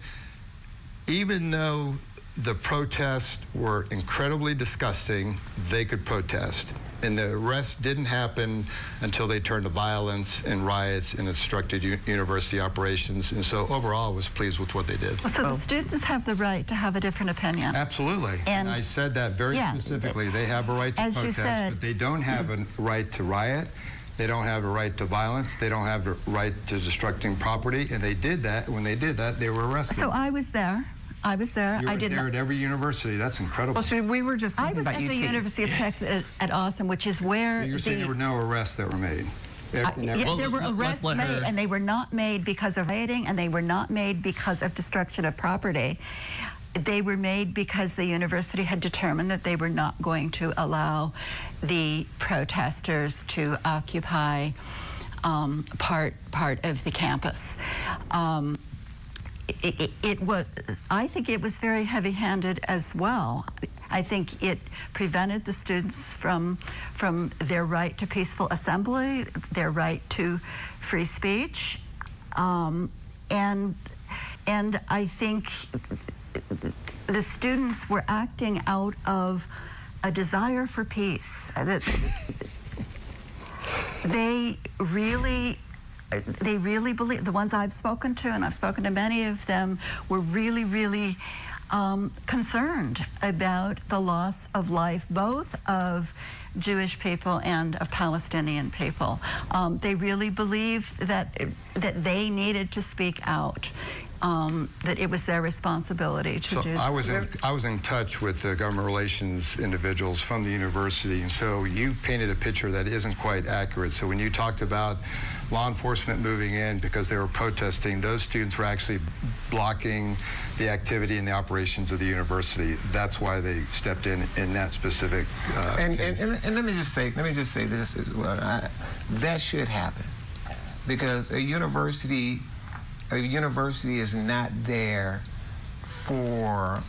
even though the protests were incredibly disgusting, they could protest. And the arrest didn't happen until they turned to violence and riots and obstructed university operations. And so overall, I was pleased with what they did. So the students have the right to have a different opinion. Absolutely. And I said that very specifically. They have a right to protest, but they don't have a right to riot. They don't have a right to violence. They don't have a right to destructing property. And they did that. When they did that, they were arrested. So I was there. I was there. You were there at every university. That's incredible. Well, we were just talking about UT. I was at the University of Texas at Austin, which is where so you're saying there were no arrests that were made? There were arrests made, and they were not made because of rioting, and they were not made because of destruction of property. They were made because the university had determined that they were not going to allow the protesters to occupy part of the campus. I think it was very heavy-handed as well. I think it prevented the students from their right to peaceful assembly, their right to free speech, and I think the students were acting out of a desire for peace. They really believe, the ones I've spoken to, and I've spoken to many of them, were really concerned about the loss of life, both of Jewish people and of Palestinian people. They really believed that they needed to speak out. That it was their responsibility to do. I was in touch with the government relations individuals from the university, and so you painted a picture that isn't quite accurate. So when you talked about law enforcement moving in because they were protesting, those students were actually blocking the activity and the operations of the university. That's why they stepped in that specific case. And let me just say this as well. That should happen because a university is not there for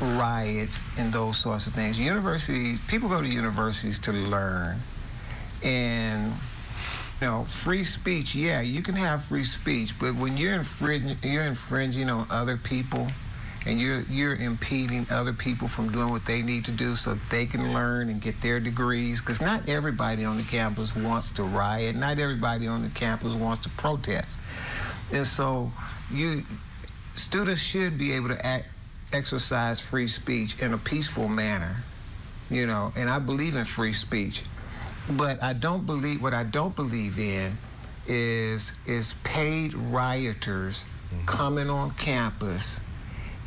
riots and those sorts of things. Universities, people go to universities to learn. And, you know, free speech, yeah, you can have free speech, but when you're infringing on other people, and you're impeding other people from doing what they need to do so they can learn and get their degrees, because not everybody on the campus wants to riot, not everybody on the campus wants to protest. And so students should be able to exercise free speech in a peaceful manner, you know, and I believe in free speech. But what I don't believe in is paid rioters coming on campus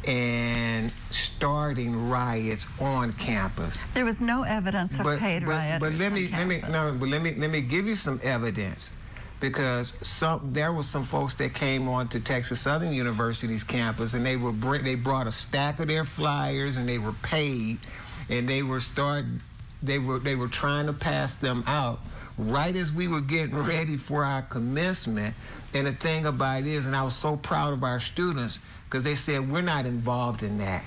and starting riots on campus. There was no evidence of paid rioters. But let me give you some evidence, because there was some folks that came on to Texas Southern University's campus, and they brought a stack of their flyers, and they were paid, and they were trying to pass them out right as we were getting ready for our commencement. And the thing about it is, and I was so proud of our students, because they said, we're not involved in that.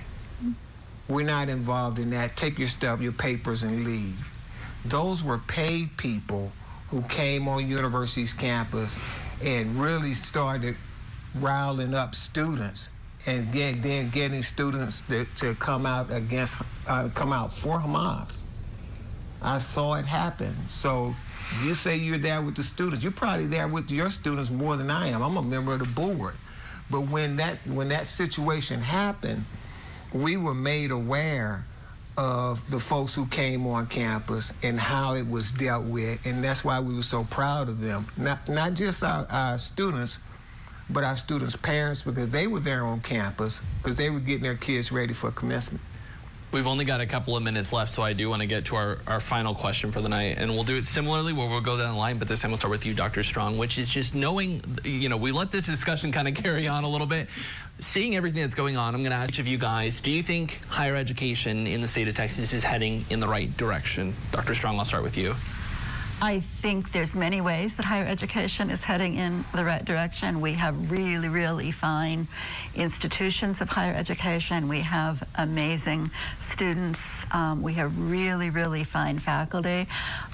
We're not involved in that. Take your stuff, your papers, and leave. Those were paid people who came on university's campus and really started riling up students and then getting students to come out for Hamas. I saw it happen. So you say you're there with the students. You're probably there with your students more than I am. I'm a member of the board. But when that situation happened, we were made aware of the folks who came on campus and how it was dealt with, and that's why we were so proud of them. Not just our students, but our students' parents, because they were there on campus, because they were getting their kids ready for commencement. We've only got a couple of minutes left, so I do want to get to our final question for the night. And we'll do it similarly, where we'll go down the line, but this time we'll start with you, Dr. Strong, which is just knowing, you know, we let the discussion kind of carry on a little bit. Seeing everything that's going on, I'm going to ask each of you guys, do you think higher education in the state of Texas is heading in the right direction? Dr. Strong, I'll start with you. I think there's many ways that higher education is heading in the right direction. We have really, really fine institutions of higher education. We have amazing students. We have really, really fine faculty.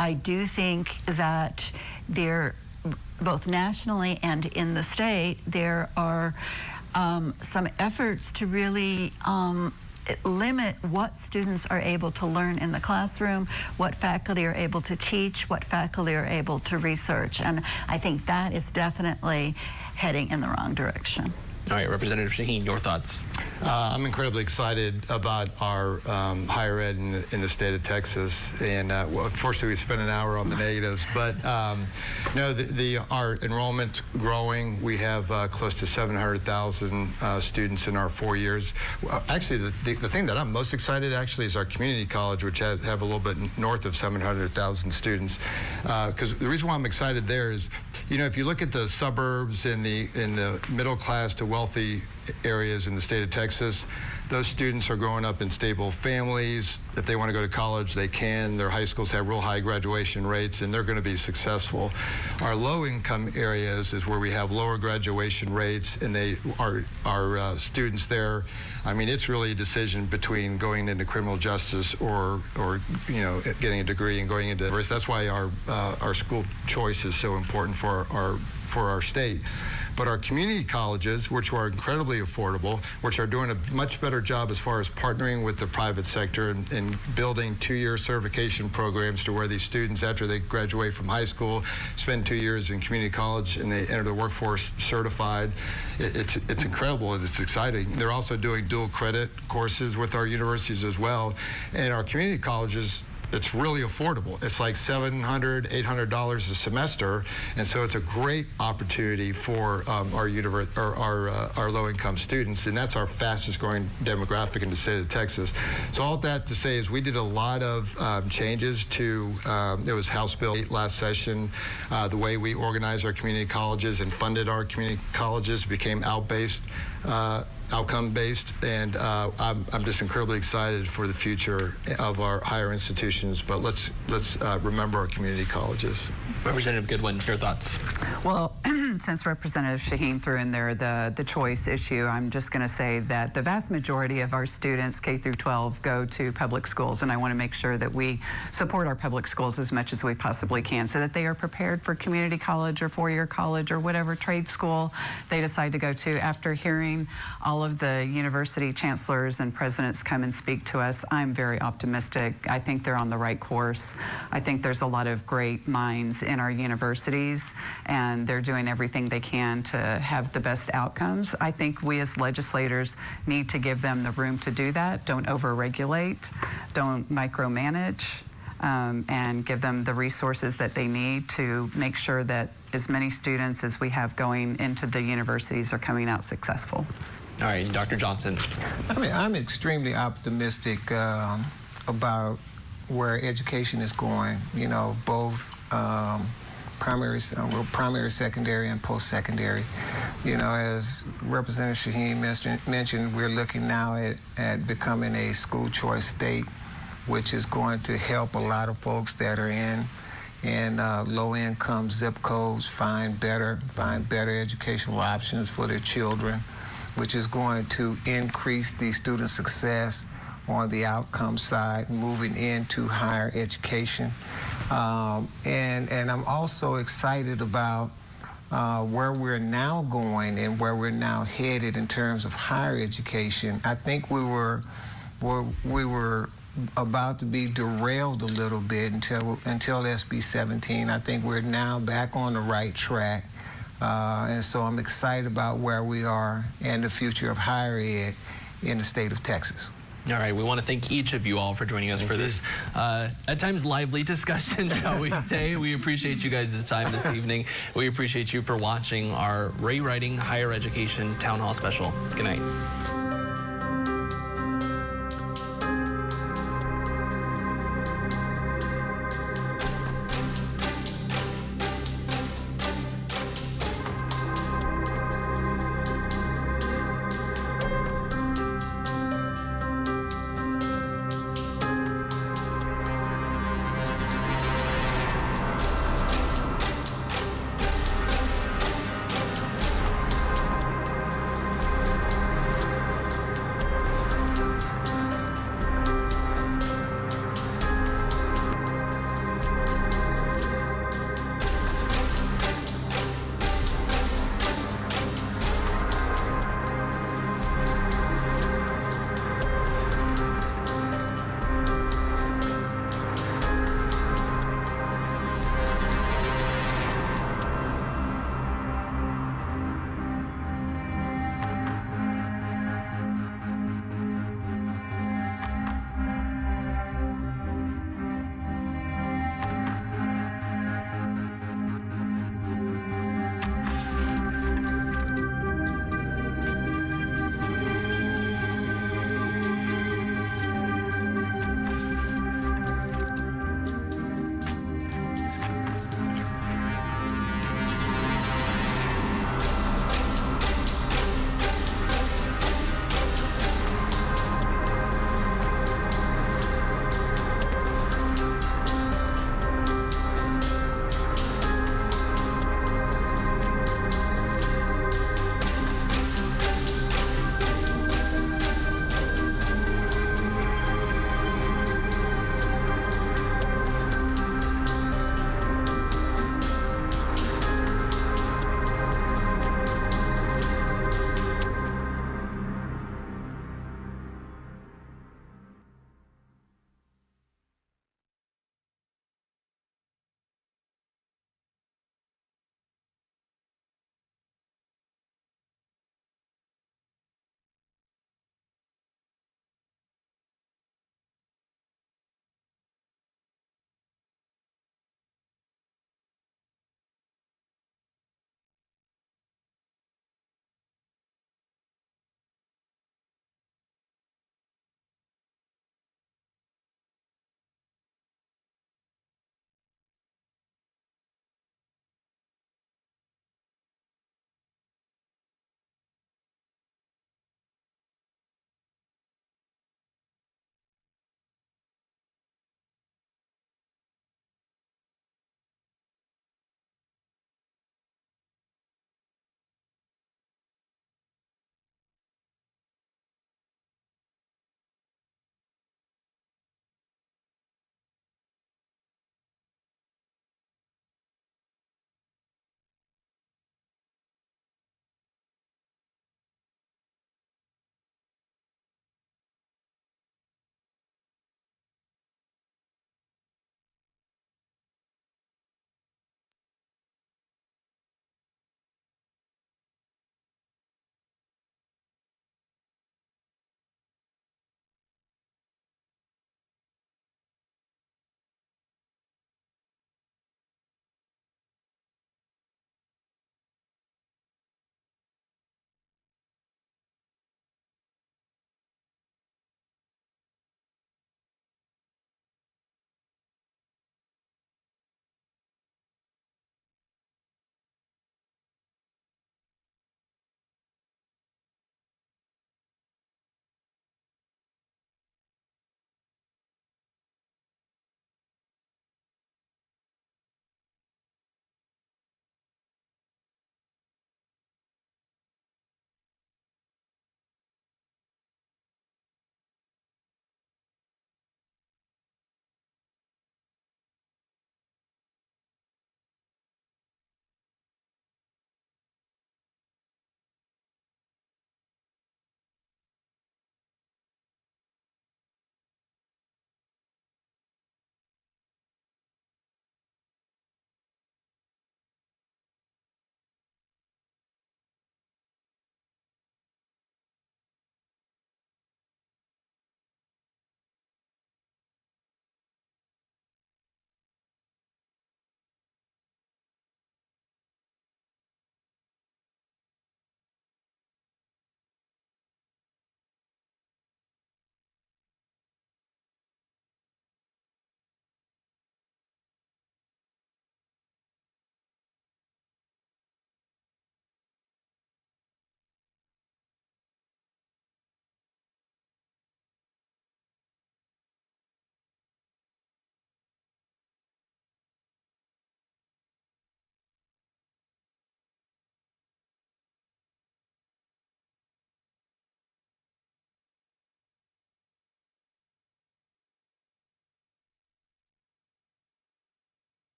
I do think that there, both nationally and in the state, there are some efforts to really limit what students are able to learn in the classroom, what faculty are able to teach, what faculty are able to research. And I think that is definitely heading in the wrong direction. All right, Representative Shaheen, your thoughts? I'm incredibly excited about our higher ed in the state of Texas, and well, unfortunately we spent an hour on the negatives, but no, our enrollment's growing. We have close to 700,000 students in our 4 years. Actually, the thing that I'm most excited actually is our community college, which have a little bit north of 700,000 students. Because the reason why I'm excited there is, you know, if you look at the suburbs in the middle class to wealthy areas in the state of Texas, those students are growing up in stable families. If they want to go to college, they can. Their high schools have real high graduation rates, and they're going to be successful. Our low-income areas is where we have lower graduation rates, and our students there, I mean, it's really a decision between going into criminal justice or you know, getting a degree and going into. That's why our school choice is so important for our state. But our community colleges, which are incredibly affordable, which are doing a much better job as far as partnering with the private sector and building 2-year certification programs to where these students, after they graduate from high school, spend 2 years in community college and they enter the workforce certified. It's incredible and it's exciting. They're also doing dual credit courses with our universities as well. And our community colleges, it's really affordable. It's like $700, $800 a semester, and so it's a great opportunity for our low-income students, and that's our fastest-growing demographic in the state of Texas. So all that to say is we did a lot of changes to. It was House Bill 8 last session. The way we organized our community colleges and funded our community colleges became outcome-based, and I'm just incredibly excited for the future of our higher institutions. But let's remember our community colleges. Representative Goodwin, your thoughts? Well, And since Representative Shaheen threw in there the choice issue, I'm just going to say that the vast majority of our students, K through 12, go to public schools, and I want to make sure that we support our public schools as much as we possibly can so that they are prepared for community college or four-year college or whatever trade school they decide to go to. After hearing all of the university chancellors and presidents come and speak to us, I'm very optimistic. I think they're on the right course. I think there's a lot of great minds in our universities, and they're doing everything they can to have the best outcomes. I think we as legislators need to give them the room to do that. Don't over-regulate, don't micromanage, and give them the resources that they need to make sure that as many students as we have going into the universities are coming out successful. All right, Dr. Johnson. I mean, I'm extremely optimistic about where education is going, you know, both primary, secondary, and post-secondary. You know, as Representative Shaheen mentioned, we're looking now at becoming a school choice state, which is going to help a lot of folks that are in low-income zip codes find better educational options for their children, which is going to increase the student success on the outcome side, moving into higher education. And I'm also excited about where we're now going and where we're now headed in terms of higher education. I think we were about to be derailed a little bit until SB 17. I think we're now back on the right track. And so I'm excited about where we are and the future of higher ed in the state of Texas. All right, we want to thank each of you all for joining us for this, at times, lively discussion, shall we say. We appreciate you guys' time this evening. We appreciate you for watching our Rewriting Higher Education Town Hall Special. Good night.